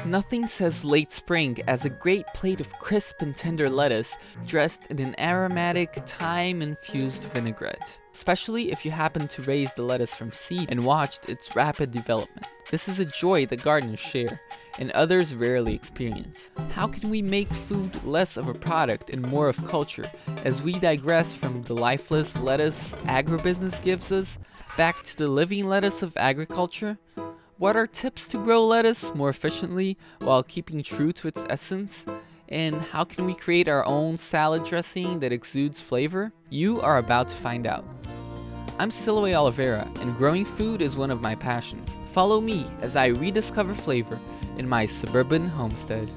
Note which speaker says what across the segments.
Speaker 1: Nothing says late spring as a great plate of crisp and tender lettuce dressed in an aromatic, thyme-infused vinaigrette, especially if you happen to raise the lettuce from seed and watched its rapid development. This is a joy that gardeners share, and others rarely experience. How can we make food less of a product and more of culture as we digress from the lifeless lettuce agribusiness gives us back to the living lettuce of agriculture? What are tips to grow lettuce more efficiently while keeping true to its essence? And how can we create our own salad dressing that exudes flavor? You are about to find out. I'm Silway Oliveira, and growing food is one of my passions. Follow me as I rediscover flavor in my suburban homestead.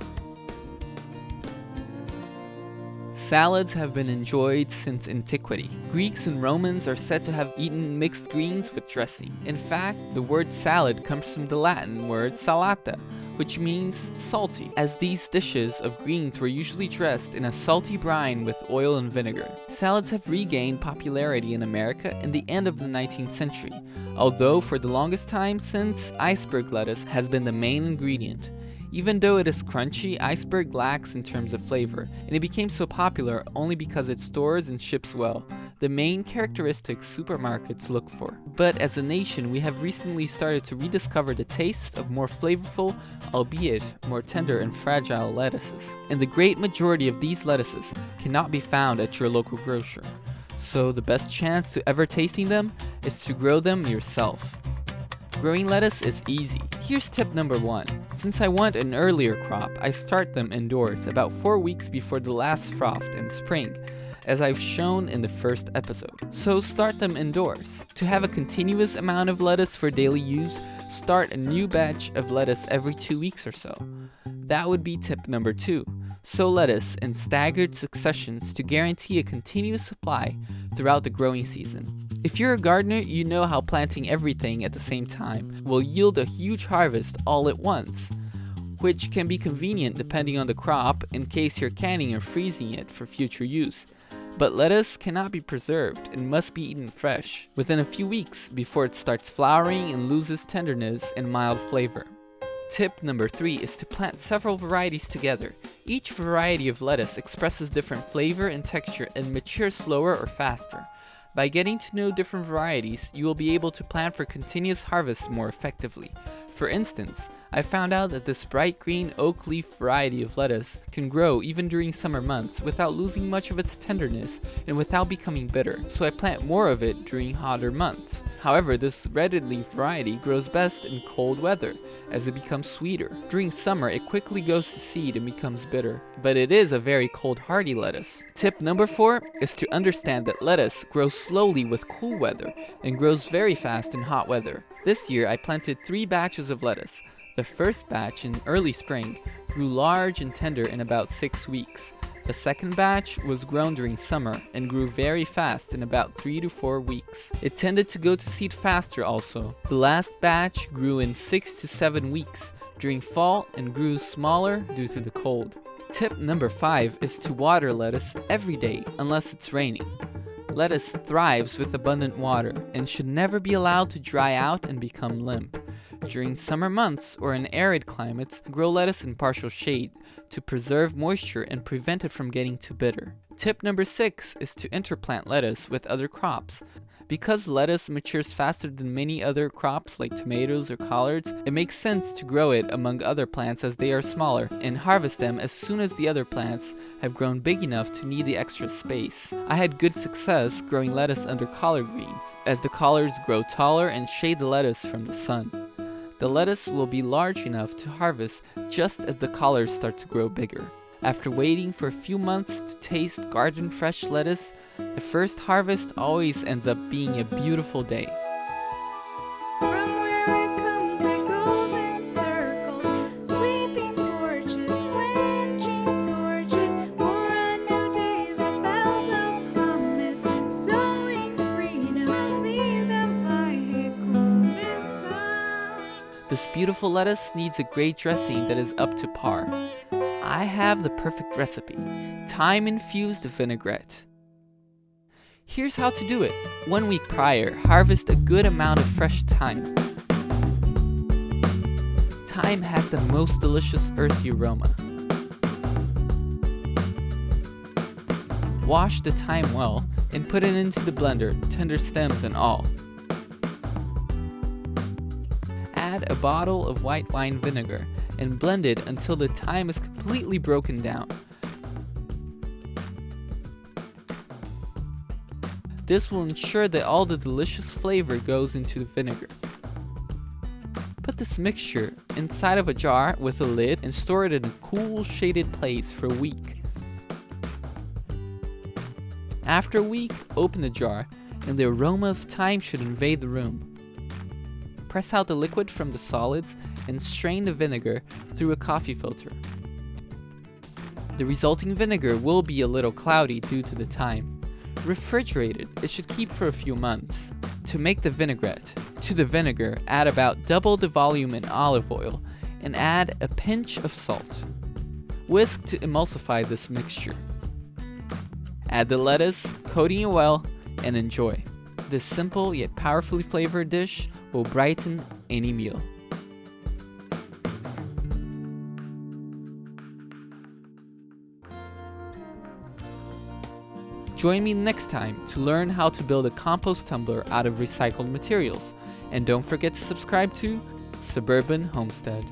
Speaker 1: Salads have been enjoyed since antiquity. Greeks and Romans are said to have eaten mixed greens with dressing. In fact, the word salad comes from the Latin word salata, which means salty, as these dishes of greens were usually dressed in a salty brine with oil and vinegar. Salads have regained popularity in America in the end of the 19th century, although for the longest time since, iceberg lettuce has been the main ingredient. Even though it is crunchy, iceberg lacks in terms of flavor, and it became so popular only because it stores and ships well, the main characteristics supermarkets look for. But as a nation, we have recently started to rediscover the taste of more flavorful, albeit more tender and fragile lettuces. And the great majority of these lettuces cannot be found at your local grocer. So the best chance to ever tasting them is to grow them yourself. Growing lettuce is easy. Here's tip number 1. Since I want an earlier crop, I start them indoors about 4 weeks before the last frost in spring, as I've shown in the first episode. So start them indoors. To have a continuous amount of lettuce for daily use, start a new batch of lettuce every 2 weeks or so. That would be tip number 2. Sow lettuce in staggered successions to guarantee a continuous supply throughout the growing season. If you're a gardener, you know how planting everything at the same time will yield a huge harvest all at once, which can be convenient depending on the crop in case you're canning or freezing it for future use. But lettuce cannot be preserved and must be eaten fresh within a few weeks before it starts flowering and loses tenderness and mild flavor. Tip number 3 is to plant several varieties together. Each variety of lettuce expresses different flavor and texture and matures slower or faster. By getting to know different varieties, you will be able to plan for continuous harvest more effectively. For instance, I found out that this bright green oak leaf variety of lettuce can grow even during summer months without losing much of its tenderness and without becoming bitter, so I plant more of it during hotter months. However, this red leaf variety grows best in cold weather, as it becomes sweeter. During summer, it quickly goes to seed and becomes bitter, but it is a very cold hardy lettuce. Tip number 4 is to understand that lettuce grows slowly with cool weather and grows very fast in hot weather. This year, I planted 3 batches of lettuce. The first batch in early spring grew large and tender in about 6 weeks. The second batch was grown during summer and grew very fast in about 3 to 4 weeks. It tended to go to seed faster also. The last batch grew in 6 to 7 weeks during fall and grew smaller due to the cold. Tip number 5 is to water lettuce every day unless it's raining. Lettuce thrives with abundant water and should never be allowed to dry out and become limp. During summer months or in arid climates, grow lettuce in partial shade to preserve moisture and prevent it from getting too bitter. Tip number 6 is to interplant lettuce with other crops. Because lettuce matures faster than many other crops like tomatoes or collards, it makes sense to grow it among other plants as they are smaller and harvest them as soon as the other plants have grown big enough to need the extra space. I had good success growing lettuce under collard greens, as the collards grow taller and shade the lettuce from the sun. The lettuce will be large enough to harvest just as the collards start to grow bigger. After waiting for a few months to taste garden fresh lettuce, the first harvest always ends up being a beautiful day.
Speaker 2: From where it comes, it goes in circles, sweeping porches, quenching torches, for a new day that bells of promise, sowing freedom, vida vai recomeçar.
Speaker 1: This beautiful lettuce needs a great dressing that is up to par. I have the perfect recipe: thyme-infused vinaigrette. Here's how to do it. 1 week prior, harvest a good amount of fresh thyme. Thyme has the most delicious earthy aroma. Wash the thyme well and put it into the blender, tender stems and all. Add a bottle of white wine vinegar and blend it until the thyme is completely broken down. This will ensure that all the delicious flavor goes into the vinegar. Put this mixture inside of a jar with a lid and store it in a cool, shaded place for a week. After a week, open the jar and the aroma of thyme should invade the room. Press out the liquid from the solids and strain the vinegar through a coffee filter. The resulting vinegar will be a little cloudy due to the thyme. Refrigerated, it should keep for a few months. To make the vinaigrette, to the vinegar, add about double the volume in olive oil and add a pinch of salt. Whisk to emulsify this mixture. Add the lettuce, coating it well, and enjoy. This simple yet powerfully flavored dish will brighten any meal. Join me next time to learn how to build a compost tumbler out of recycled materials. And don't forget to subscribe to Suburban Homestead.